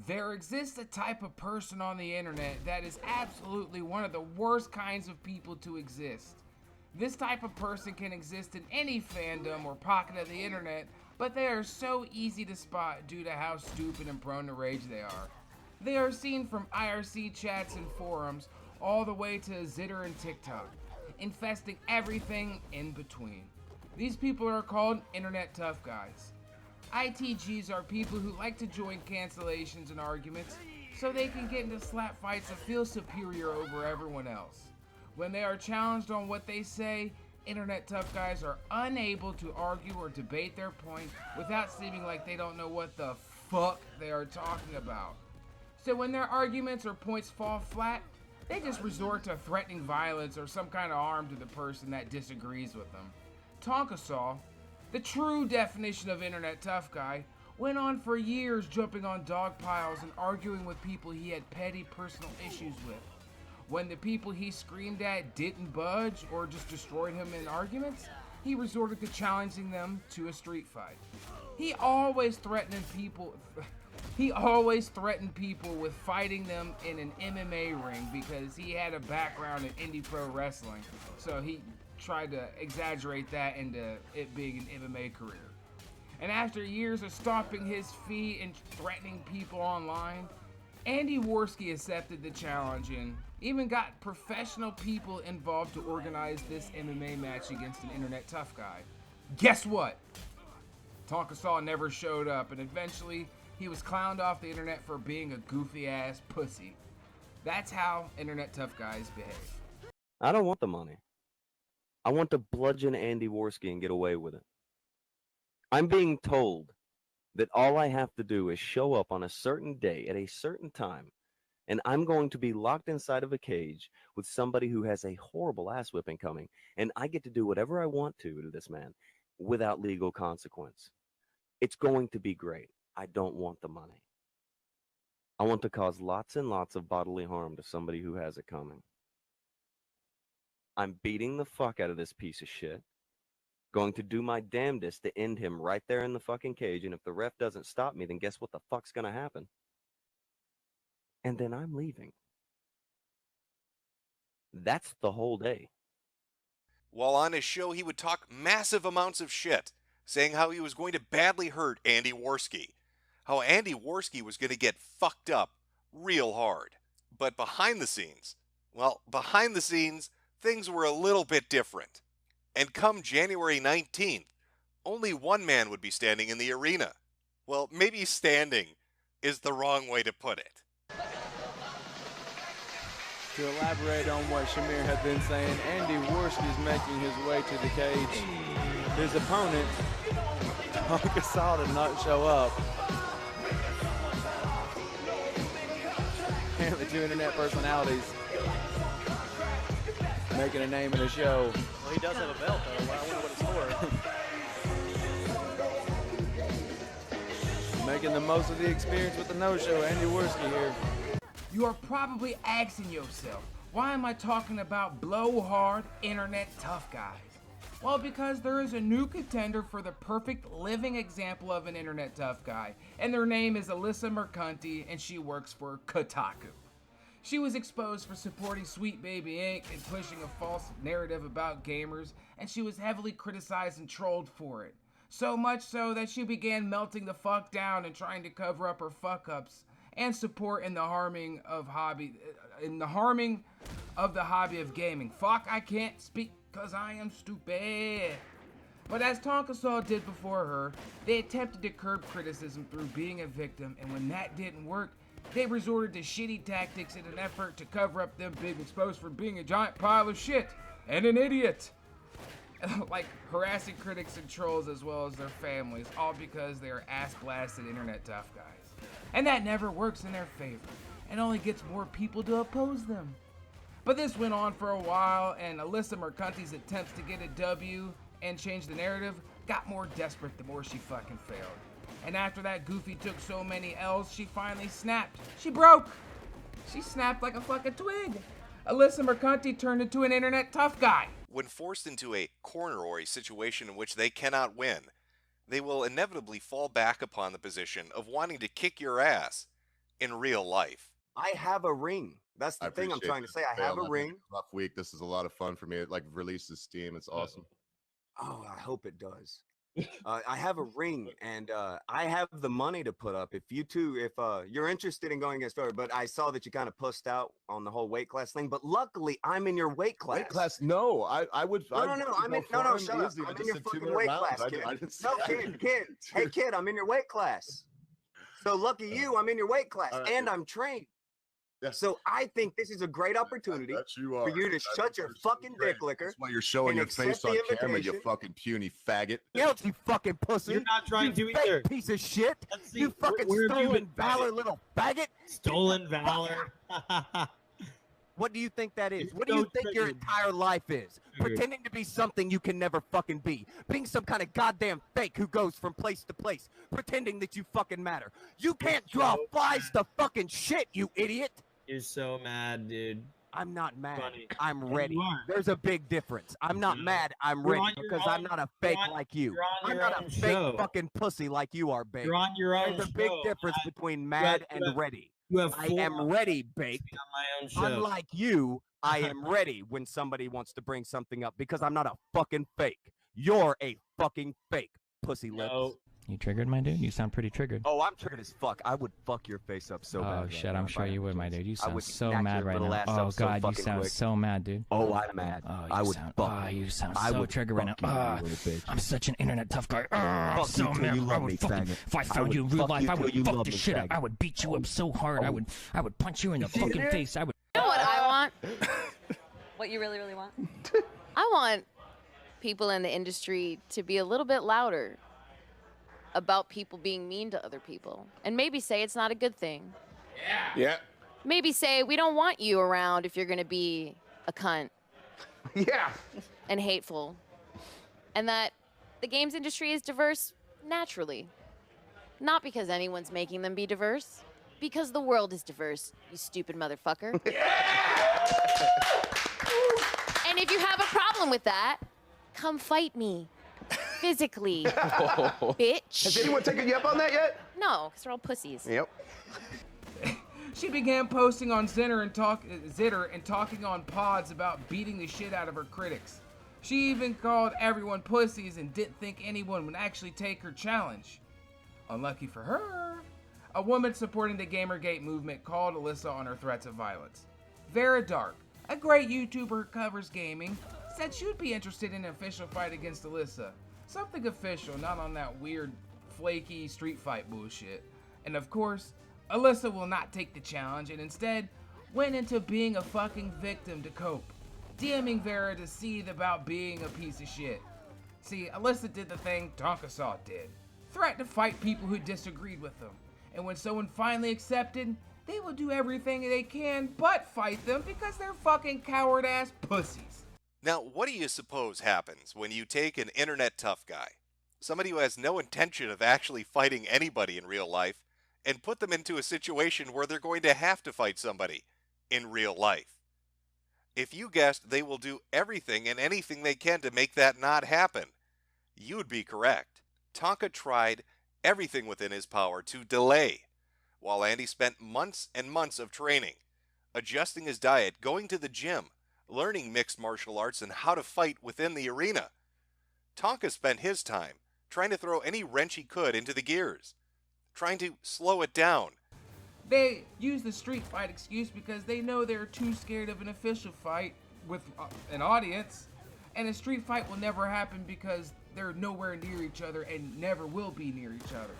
There exists a type of person on the internet that is absolutely one of the worst kinds of people to exist. This type of person can exist in any fandom or pocket of the internet, but they are so easy to spot due to how stupid and prone to rage they are. They are seen from IRC chats and forums all the way to Xitter and TikTok, infesting everything in between. These people are called Internet Tough Guys. ITGs are people who like to join cancellations and arguments so they can get into slap fights and feel superior over everyone else. When they are challenged on what they say, Internet Tough Guys are unable to argue or debate their point without seeming like they don't know what the fuck they are talking about. So when their arguments or points fall flat, they just resort to threatening violence or some kind of harm to the person that disagrees with them. Tonkasaw, the true definition of Internet Tough Guy, went on for years jumping on dog piles and arguing with people he had petty personal issues with. When the people he screamed at didn't budge or just destroyed him in arguments, he resorted to challenging them to a street fight. He always threatened people with fighting them in an MMA ring because he had a background in indie pro wrestling, so he tried to exaggerate that into it being an MMA career. And after years of stomping his feet and threatening people online, Andy Worski accepted the challenge and even got professional people involved to organize this MMA match against an Internet Tough Guy. Guess what? Tonkasaw never showed up, and eventually he was clowned off the internet for being a goofy ass pussy. That's how Internet Tough Guys behave. I don't want the money. I want to bludgeon Andy Worski and get away with it. I'm being told that all I have to do is show up on a certain day at a certain time, and I'm going to be locked inside of a cage with somebody who has a horrible ass whipping coming, and I get to do whatever I want to this man without legal consequence. It's going to be great. I don't want the money. I want to cause lots and lots of bodily harm to somebody who has it coming. I'm beating the fuck out of this piece of shit. Going to do my damnedest to end him right there in the fucking cage, and if the ref doesn't stop me, then guess what the fuck's gonna happen? And then I'm leaving. That's the whole day. While on his show, he would talk massive amounts of shit, saying how he was going to badly hurt Andy Worski, how Andy Worski was going to get fucked up real hard. But behind the scenes, things were a little bit different. And come January 19th, only one man would be standing in the arena. Well, maybe standing is the wrong way to put it. To elaborate on what Shamir had been saying, Andy Worski is making his way to the cage. His opponent, Tonkasaw, did not show up. Apparently two internet personalities making a name in the show. Well, he does have a belt, though. I wonder what it's for. Making the most of the experience with the no-show, Andy Worski here. You are probably asking yourself, why am I talking about blowhard Internet Tough Guys? Well, because there is a new contender for the perfect living example of an Internet Tough Guy, and their name is Alyssa Mercante, and she works for Kotaku. She was exposed for supporting Sweet Baby Inc. and pushing a false narrative about gamers, and she was heavily criticized and trolled for it. So much so that she began melting the fuck down and trying to cover up her fuck-ups and support in the harming of the hobby of gaming. Fuck, I can't speak because I am stupid. But as Tonkasaw did before her, they attempted to curb criticism through being a victim, and when that didn't work, they resorted to shitty tactics in an effort to cover up them being exposed for being a giant pile of shit and an idiot. Like harassing critics and trolls as well as their families, all because they are ass-blasted Internet Tough Guys. And that never works in their favor, and only gets more people to oppose them. But this went on for a while, and Alyssa Mercante's attempts to get a W and change the narrative got more desperate the more she fucking failed. And after that goofy took so many L's, she finally snapped. She broke! She snapped like a fucking twig. Alyssa Mercante turned into an Internet Tough Guy. When forced into a corner or a situation in which they cannot win, they will inevitably fall back upon the position of wanting to kick your ass in real life. I have a ring. That's the thing I'm appreciate trying to that, say. I Dale. have a I've had ring. a rough week. This is a lot of fun for me. It like releases steam. It's awesome. Oh, I hope it does. I have a ring, and I have the money to put up. If you two, if you're interested in going against Vara, but I saw that you kind of pussed out on the whole weight class thing. But luckily, I'm in your weight class. Weight class? No, I would. No, no, no. I'm in. No, no. Shut up. Easy. I'm I in just your said fucking 2-minute weight rounds. class, kid. I didn't say No, kid. Hey, kid. I'm in your weight class. So lucky you, I'm in your weight class, right, and yeah. I'm trained. Yeah. So I think this is a great opportunity for you to shut your fucking dick liquor. That's why you're showing and your accept face on the camera, you invitation. fucking puny faggot. You fucking pussy. You're not trying to fake either. Piece of shit. Let's see, You fucking where have you stolen been, valor, faggot? little faggot. Stolen valor. What do you think that is? It's What do you so think your triggered. entire life is? Triggered. Pretending to be something you can never fucking be. Being some kind of goddamn fake who goes from place to place. Pretending that you fucking matter. You can't draw flies to fucking shit, you idiot. You're so mad, dude. I'm not mad. Funny. I'm Yeah, ready. you are. There's a big difference. I'm not Yeah. mad. I'm You're ready on your because I'm own- not a fake you're on- like you. you're on I'm your not own a fake show. fucking pussy like you are, babe. You're on your own There's a big show. difference between you mad have- and ready. You have I 4 am hours ready, to be baked. on my own show. Unlike you, I am ready when somebody wants to bring something up because I'm not a fucking fake. You're a fucking fake, pussy lips. No. You triggered, my dude? You sound pretty triggered. Oh, I'm triggered as fuck. I would fuck your face up so bad. Oh, right shit, now I'm if sure I you had would, the my chance. dude. You I sound would so smack mad your right little now. ass Oh, up so God, you fucking sound quick. so mad, dude. Oh, I'm mad. Oh, I you would sound, fuck oh, you. you sound I so would triggered right now. fuck you, Ah, you little bitch. I'm such an internet tough guy. Ah, Fuck so you till mad. you I love would me, fucking, faggot. if I I found would you in real fuck life, you I till would you fuck love the me, shit out. faggot. I would beat you up so hard. I would punch you in the fucking face. I would. You know what I want? What you really, really want? I want people in the industry to be a little bit louder about people being mean to other people. And maybe say it's not a good thing. Yeah. Maybe say we don't want you around if you're gonna be a cunt Yeah. and hateful. And that the games industry is diverse naturally. Not because anyone's making them be diverse. Because the world is diverse, you stupid motherfucker. And if you have a problem with that, come fight me. Physically. Bitch. Has anyone taken you up on that yet? No, because they're all pussies. Yep. She began posting on Xitter and talking on pods about beating the shit out of her critics. She even called everyone pussies and didn't think anyone would actually take her challenge. Unlucky for her, a woman supporting the Gamergate movement called Alyssa on her threats of violence. Vara Dark, a great YouTuber who covers gaming, said she would be interested in an official fight against Alyssa. Something official, not on that weird, flaky street fight bullshit. And of course, Alyssa will not take the challenge and instead went into being a fucking victim to cope, DMing Vara to seethe about being a piece of shit. See, Alyssa did the thing Tonkasaw did. Threatened to fight people who disagreed with them. And when someone finally accepted, they will do everything they can but fight them because they're fucking coward-ass pussies. Now, what do you suppose happens when you take an internet tough guy, somebody who has no intention of actually fighting anybody in real life, and put them into a situation where they're going to have to fight somebody in real life? If you guessed they will do everything and anything they can to make that not happen, you would be correct. Tonka tried everything within his power to delay, while Andy spent months and months of training, adjusting his diet, going to the gym, learning mixed martial arts and how to fight within the arena. Tonka spent his time trying to throw any wrench he could into the gears, trying to slow it down. They use the street fight excuse because they know they're too scared of an official fight with an audience, and a street fight will never happen because they're nowhere near each other and never will be near each other.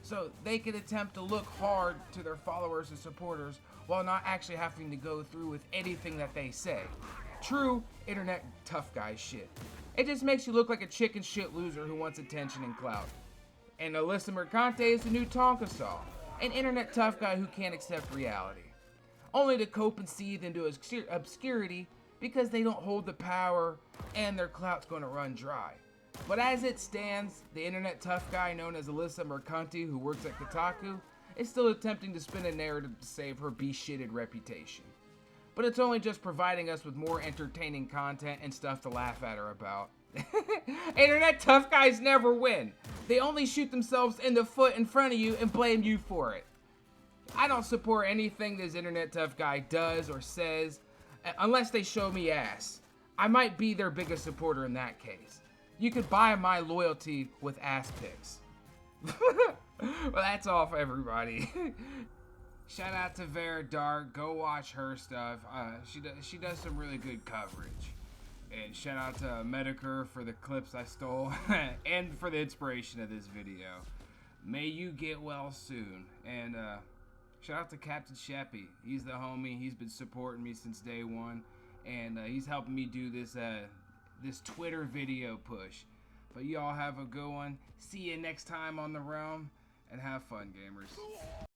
So they can attempt to look hard to their followers and supporters while not actually having to go through with anything that they say. True internet tough guy shit. It just makes you look like a chicken shit loser who wants attention and clout. And Alyssa Mercante is the new Tonka Saw, an internet tough guy who can't accept reality, only to cope and seethe into obscurity because they don't hold the power and their clout's going to run dry. But as it stands, the internet tough guy known as Alyssa Mercante, who works at Kotaku, is still attempting to spin a narrative to save her be-shitted reputation. But it's only just providing us with more entertaining content and stuff to laugh at her about. Internet tough guys never win. They only shoot themselves in the foot in front of you and blame you for it. I don't support anything this internet tough guy does or says unless they show me ass. I might be their biggest supporter in that case. You could buy my loyalty with ass pics. Well, that's all for everybody. Shout out to Vara Dark. Go watch her stuff. She does some really good coverage. And shout out to Metokur for the clips I stole and for the inspiration of this video. May you get well soon. And shout out to Captain Sheppy. He's the homie. He's been supporting me since day one. And he's helping me do this this Twitter video push. But y'all have a good one. See you next time on The Realm. And have fun, gamers.